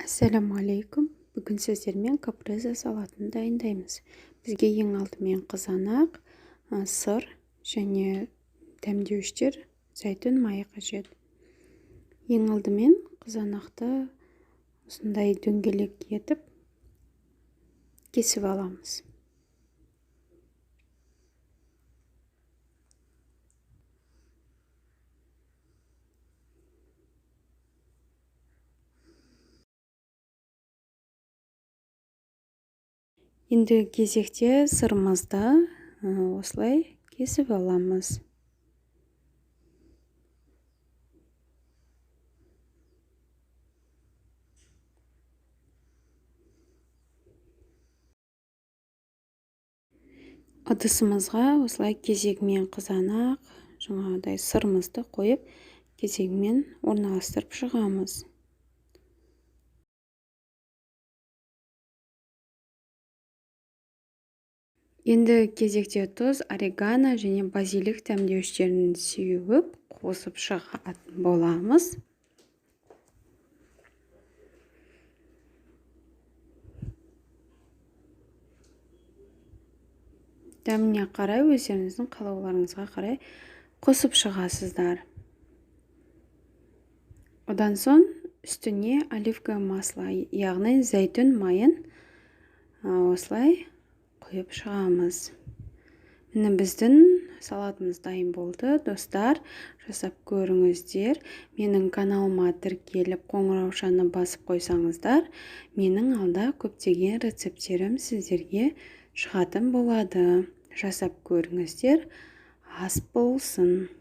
Ассаламу алейкум. Бүгін сіздермен капреза салатын дайындаймыз. Бізге ең алдымен қызанақ, сыр және дәмдеуіштер зәйтүн майы қажет. Ең алдымен қызанақты осындай дөңгелек етіп кесіп аламыз. Енді кезекте сырымызды осылай кесіп аламыз. Ыдысымызға осылай кезегімен қызанақ, жаңағыдай сырымызды қойып, кезегімен орналастырып шығамыз. Енді кезекте тұз, орегано және базилик дәмдеуіштерін сеуіп, қосып шығатын боламыз. Дәміне қарай, өздеріңіздің қалауларыңызға қарай қосып шығасыздар. Одан соң үстіне оливковое масло, яғни зәйтүн майын осылай құйып шығамыз. Міне біздің салатымыз дайын болды. Достар, жасап көріңіздер. Менің каналыма тіркеліп, қоңыраушаны басып қойсаңыздар, менің алда көптеген рецепттерім сіздерге шығатын болады. Жасап көріңіздер. Ас болсын.